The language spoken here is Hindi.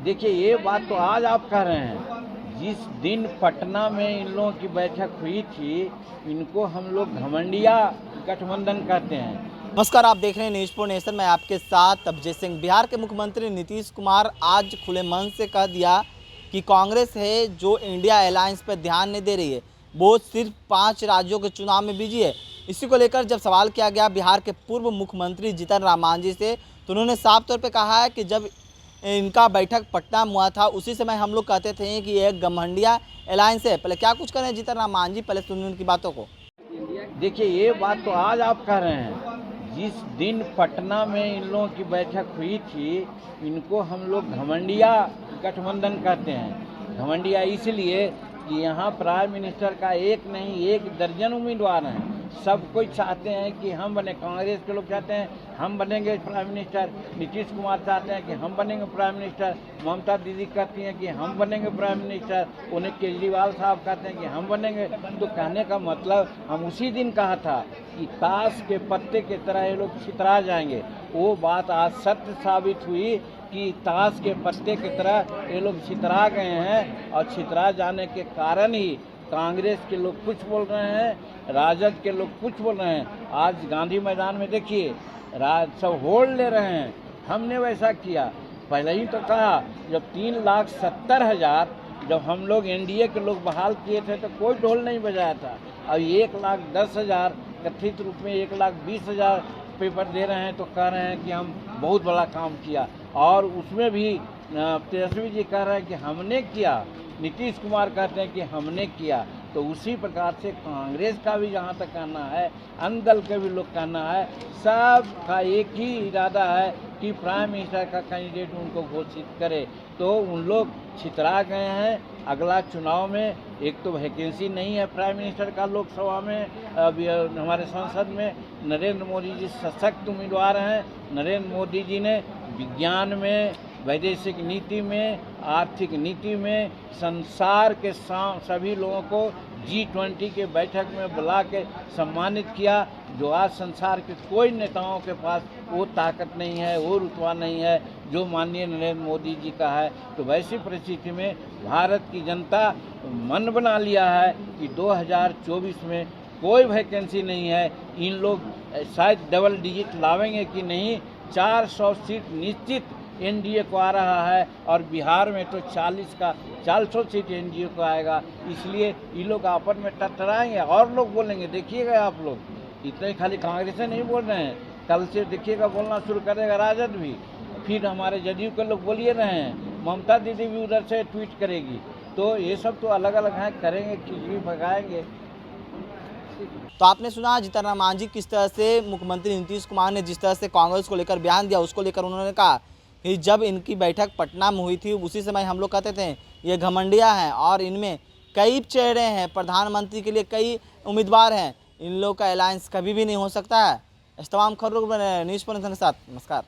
देखिए, ये बात तो आज आप कह रहे हैं। जिस दिन पटना में इन लोगों की बैठक हुई थी, इनको हम लोग घमंडिया गठबंधन कहते हैं। नमस्कार, आप देख रहे हैं न्यूज़4 नेशन। मैं आपके साथ अभिजीत सिंह। बिहार के मुख्यमंत्री नीतीश कुमार आज खुले मन से कह दिया कि कांग्रेस है जो इंडिया अलायंस पर ध्यान नहीं दे रही है, वो सिर्फ 5 राज्यों के चुनाव में बिजी है। इसी को लेकर जब सवाल किया गया बिहार के पूर्व मुख्यमंत्री जीतन राम मांझी से, तो उन्होंने साफ तौर पर कहा है कि जब इनका बैठक पटना में हुआ था उसी समय हम लोग कहते थे कि यह घमंडिया अलायंस है। पहले क्या कुछ करें जीतन राम मांझी, पहले सुनिए उनकी बातों को। देखिए, ये बात तो आज आप कह रहे हैं। जिस दिन पटना में इन लोगों की बैठक हुई थी, इनको हम लोग घमंडिया गठबंधन कहते हैं। घमंडिया इसलिए कि यहाँ प्राइम मिनिस्टर का एक नहीं 1 दर्जन उम्मीदवार हैं। सब कोई चाहते हैं कि हम बने, कांग्रेस के लोग चाहते हैं हम बनेंगे प्राइम मिनिस्टर, नीतीश कुमार चाहते हैं कि हम बनेंगे प्राइम मिनिस्टर, ममता दीदी कहती हैं कि हम बनेंगे प्राइम मिनिस्टर, उन्हें केजरीवाल साहब कहते हैं कि हम बनेंगे। तो कहने का मतलब, हम उसी दिन कहा था कि ताश के पत्ते की तरह ये लोग छितरा जाएंगे। वो बात आज सत्य साबित हुई कि ताश के पत्ते की तरह ये लोग छितरा गए हैं, और छितरा जाने के कारण ही कांग्रेस के लोग कुछ बोल रहे हैं, राजद के लोग कुछ बोल रहे हैं। आज गांधी मैदान में देखिए, सब होल्ड ले रहे हैं। हमने वैसा किया, पहले ही तो कहा, जब 3,70,000 जब हम लोग एनडीए के लोग बहाल किए थे तो कोई ढोल नहीं बजाया था। अब 1,10,000 कथित रूप में 1,20,000 पेपर दे रहे हैं, तो कह रहे हैं कि हम बहुत बड़ा काम किया। और उसमें भी तेजस्वी जी कह रहे हैं कि हमने किया, नीतीश कुमार कहते हैं कि हमने किया। तो उसी प्रकार से कांग्रेस का भी जहाँ तक कहना है, अन्य दल के भी लोग कहना है, सब का एक ही इरादा है कि प्राइम मिनिस्टर का कैंडिडेट उनको घोषित करे। तो उन लोग छितरा गए हैं। अगला चुनाव में एक तो वैकेंसी नहीं है प्राइम मिनिस्टर का लोकसभा में, अभी हमारे संसद में नरेंद्र मोदी जी सशक्त उम्मीदवार हैं। नरेंद्र मोदी जी ने विज्ञान में, वैदेशिक नीति में, आर्थिक नीति में संसार के सभी लोगों को G20 के बैठक में बुला के सम्मानित किया, जो आज संसार के कोई नेताओं के पास वो ताकत नहीं है, वो रुतबा नहीं है जो माननीय नरेंद्र मोदी जी का है। तो वैसी परिस्थिति में भारत की जनता मन बना लिया है कि 2024 में कोई वैकेंसी नहीं है। इन लोग शायद डबल डिजिट लावेंगे कि नहीं, 400 सीट निश्चित एनडीए को आ रहा है, और बिहार में तो 400 सीट एनडीए को आएगा। इसलिए ये लोग आपस में टकराएंगे और लोग बोलेंगे। देखिएगा आप लोग, इतने खाली कांग्रेस से नहीं बोल रहे हैं, कल से देखिएगा बोलना शुरू करेगा राजद भी, फिर हमारे जदयू के लोग बोलिए रहे हैं, ममता दीदी भी उधर से ट्वीट करेगी। तो ये सब तो अलग अलग हैं, करेंगे खिचड़ी पकाएंगे। तो आपने सुना जीतन राम मांझी किस तरह से मुख्यमंत्री नीतीश कुमार ने जिस तरह से कांग्रेस को लेकर बयान दिया, उसको लेकर उन्होंने कहा कि जब इनकी बैठक पटना में हुई थी उसी समय हम लोग कहते थे ये घमंडिया हैं और इनमें कई चेहरे हैं, प्रधानमंत्री के लिए कई उम्मीदवार हैं, इन लोग का अलायंस कभी भी नहीं हो सकता है। इस तमाम खबरों को न्यूज़4 के साथ नमस्कार।